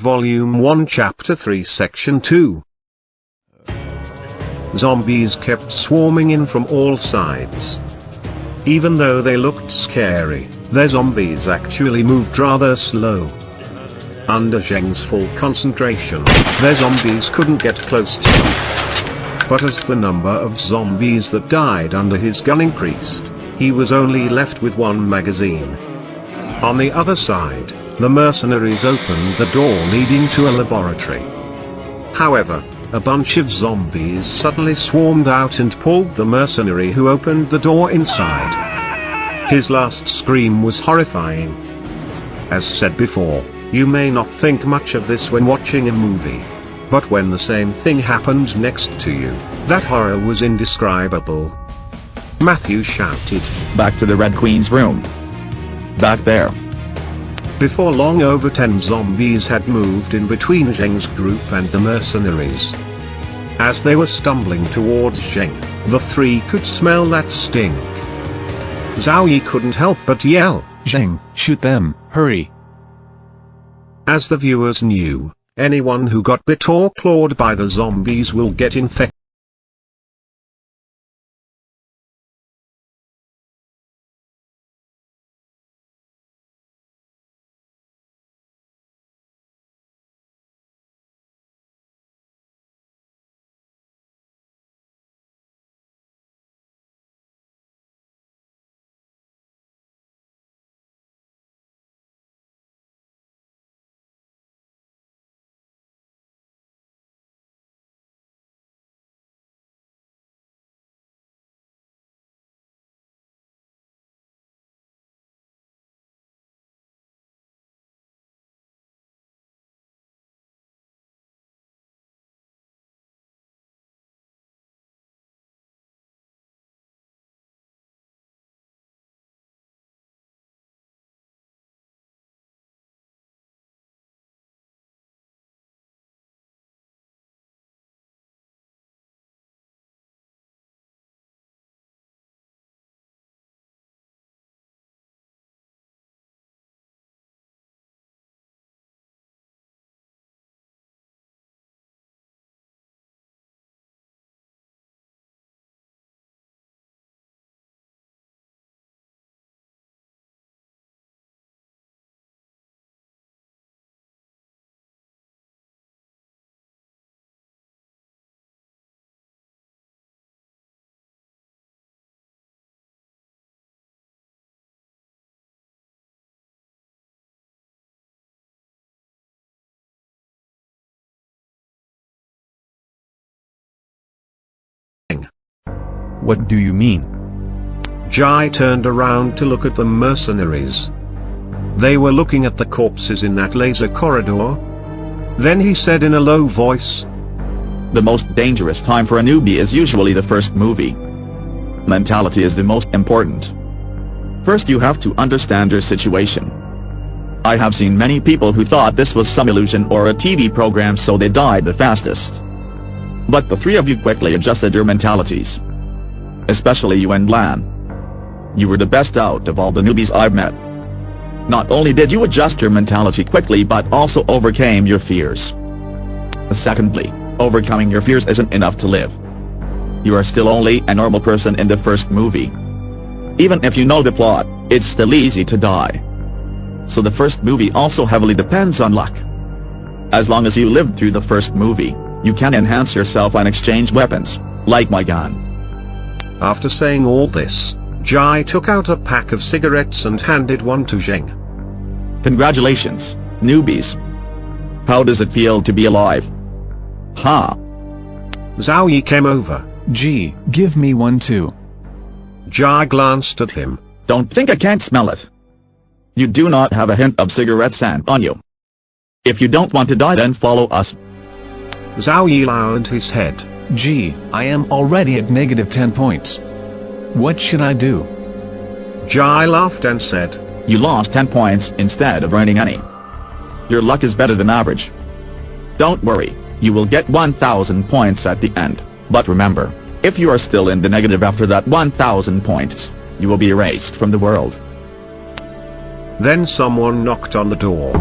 Volume 1 Chapter 3 Section 2. Zombies kept swarming in from all sides. Even though they looked scary, their zombies actually moved rather slow. Under Zheng's full concentration, their zombies couldn't get close to him. But as the number of zombies that died under his gun increased, he was only left with one magazine. On the other side, the mercenaries opened the door leading to a laboratory. However, a bunch of zombies suddenly swarmed out and pulled the mercenary who opened the door inside. His last scream was horrifying. As said before, you may not think much of this when watching a movie. But when the same thing happened next to you, that horror was indescribable. Matthew shouted, "Back to the Red Queen's room. Back there." Before long, over 10 zombies had moved in between Zheng's group and the mercenaries. As they were stumbling towards Zheng, the three could smell that stink. Zhao Yi couldn't help but yell, "Zheng, shoot them, hurry!" As the viewers knew, anyone who got bit or clawed by the zombies will get infected. What do you mean? Jai turned around to look at the mercenaries. They were looking at the corpses in that laser corridor. Then he said in a low voice, "The most dangerous time for a newbie is usually the first movie. Mentality is the most important. First you have to understand your situation. I have seen many people who thought this was some illusion or a TV program, so they died the fastest. But the three of you quickly adjusted your mentalities. Especially you and Lan. You were the best out of all the newbies I've met. Not only did you adjust your mentality quickly but also overcame your fears. Secondly, overcoming your fears isn't enough to live. You are still only a normal person in the first movie. Even if you know the plot, it's still easy to die. So the first movie also heavily depends on luck. As long as you lived through the first movie, you can enhance yourself and exchange weapons, like my gun." After saying all this, Jai took out a pack of cigarettes and handed one to Zheng. "Congratulations, newbies. How does it feel to be alive? Ha!" Zhao Yi came over. "Gee, give me one too." Jai glanced at him. "Don't think I can't smell it. You do not have a hint of cigarette scent on you. If you don't want to die, then follow us." Zhao Yi lowered his head. "Gee, I am already at -10 points. What should I do?" Jai laughed and said, "You lost 10 points instead of earning any. Your luck is better than average. Don't worry, you will get 1,000 points at the end, but remember, if you are still in the negative after that 1,000 points, you will be erased from the world." Then someone knocked on the door.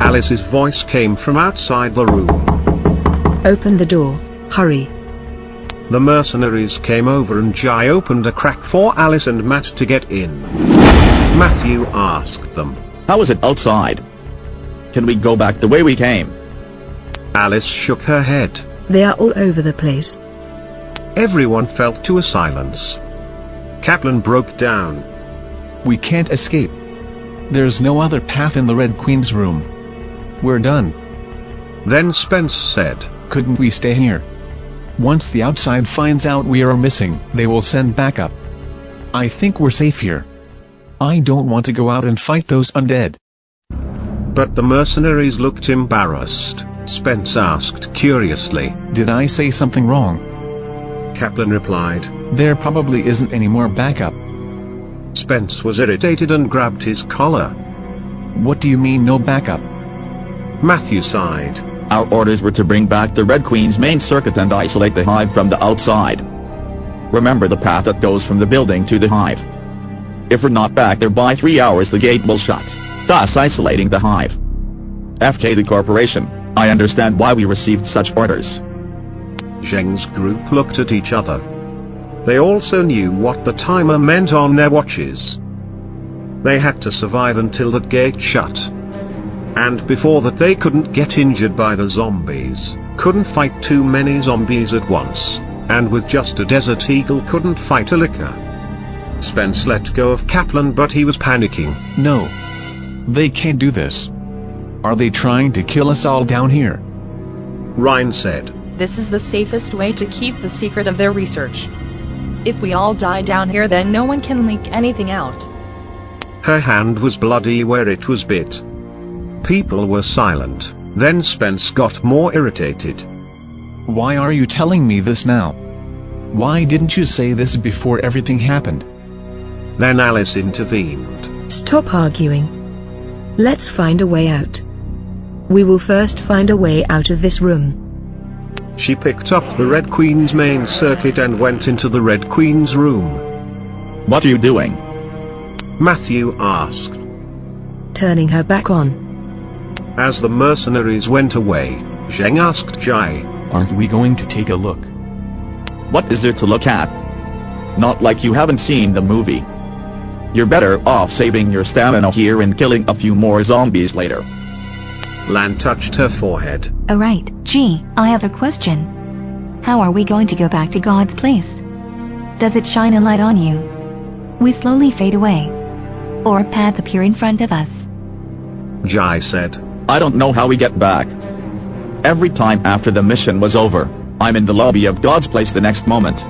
Alice's voice came from outside the room. Open the door, hurry. The mercenaries came over and Jai opened a crack for Alice and Matt to get in. Matthew asked them, How is it outside? Can we go back the way we came? Alice shook her head. They are all over the place. Everyone fell to a silence. Kaplan broke down. We can't escape. There's no other path in the Red Queen's room. We're done. Then Spence said, Couldn't we stay here? Once the outside finds out we are missing, they will send backup. I think we're safe here. I don't want to go out and fight those undead. But the mercenaries looked embarrassed. Spence asked curiously. Did I say something wrong? Kaplan replied. There probably isn't any more backup. Spence was irritated and grabbed his collar. What do you mean no backup? Matthew sighed. Our orders were to bring back the Red Queen's main circuit and isolate the hive from the outside. Remember the path that goes from the building to the hive. If we're not back there by 3 hours the gate will shut, thus isolating the hive. FK the corporation, I understand why we received such orders. Zheng's group looked at each other. They also knew what the timer meant on their watches. They had to survive until the gate shut. And before that they couldn't get injured by the zombies, couldn't fight too many zombies at once, and with just a desert eagle couldn't fight a licker. Spence let go of Kaplan but he was panicking. No. They can't do this. Are they trying to kill us all down here? Ryan said. This is the safest way to keep the secret of their research. If we all die down here then no one can leak anything out. Her hand was bloody where it was bit. People were silent. Then Spence got more irritated. Why are you telling me this now? Why didn't you say this before everything happened? Then Alice intervened. Stop arguing. Let's find a way out. We will first find a way out of this room. She picked up the Red Queen's main circuit and went into the Red Queen's room. What are you doing? Matthew asked. Turning her back on. As the mercenaries went away, Zheng asked Jai. Aren't we going to take a look? What is there to look at? Not like you haven't seen the movie. You're better off saving your stamina here and killing a few more zombies later. Lan touched her forehead. Alright, gee, I have a question. How are we going to go back to God's place? Does it shine a light on you? We slowly fade away. Or a path appear in front of us? Jai said. I don't know how we get back. Every time after the mission was over, I'm in the lobby of God's place the next moment.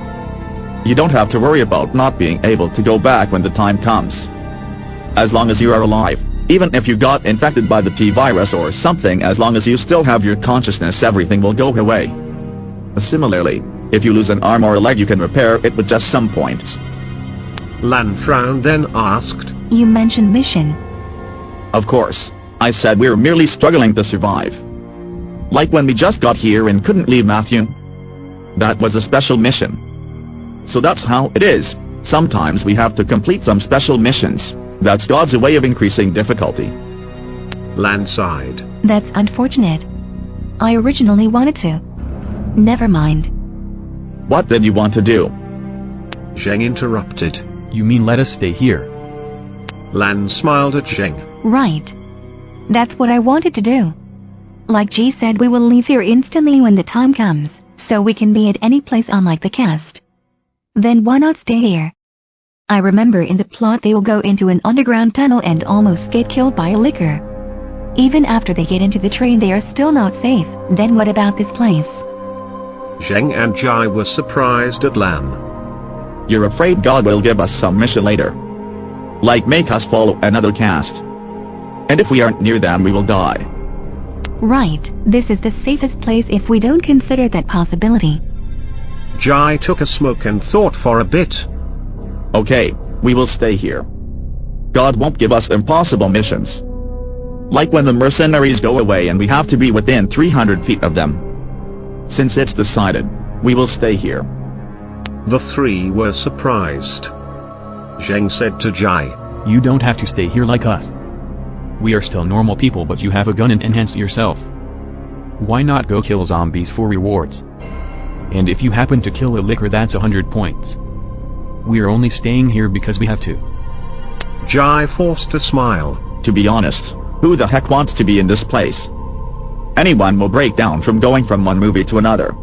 You don't have to worry about not being able to go back when the time comes. As long as you are alive, even if you got infected by the T-virus or something, as long as you still have your consciousness, everything will go away. Similarly, if you lose an arm or a leg you can repair it with just some points. Lan frowned then asked. You mentioned mission. Of course, I said we're merely struggling to survive. Like when we just got here and couldn't leave Matthew. That was a special mission. So that's how it is. Sometimes we have to complete some special missions. That's God's way of increasing difficulty. Lan sighed. That's unfortunate. I originally wanted to. Never mind. What did you want to do? Zheng interrupted. You mean let us stay here? Lan smiled at Zheng. Right. That's what I wanted to do. Like G said, we will leave here instantly when the time comes, so we can be at any place unlike the cast. Then why not stay here? I remember in the plot they will go into an underground tunnel and almost get killed by a licker. Even after they get into the train they are still not safe. Then what about this place? Zheng and Jai were surprised at Lan. You're afraid God will give us some mission later. Like make us follow another cast. And if we aren't near them we will die. Right, this is the safest place if we don't consider that possibility. Jai took a smoke and thought for a bit. Okay, we will stay here. God won't give us impossible missions. Like when the mercenaries go away and we have to be within 300 feet of them. Since it's decided, we will stay here. The three were surprised. Zheng said to Jai. You don't have to stay here like us. We are still normal people, but you have a gun and enhanced yourself. Why not go kill zombies for rewards? And if you happen to kill a licker, that's 100 points. We are only staying here because we have to. Jai forced a smile. To be honest, who the heck wants to be in this place? Anyone will break down from going from one movie to another.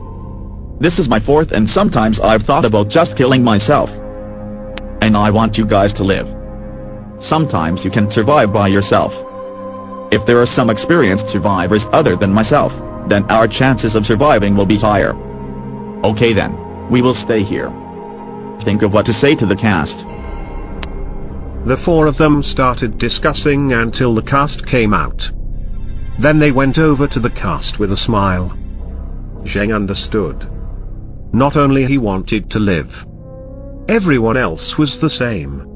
This is my fourth, and sometimes I've thought about just killing myself. And I want you guys to live. Sometimes you can survive by yourself. If there are some experienced survivors other than myself, then our chances of surviving will be higher. Okay then, we will stay here. Think of what to say to the cast. The four of them started discussing until the cast came out. Then they went over to the cast with a smile. Zheng understood. Not only he wanted to live. Everyone else was the same.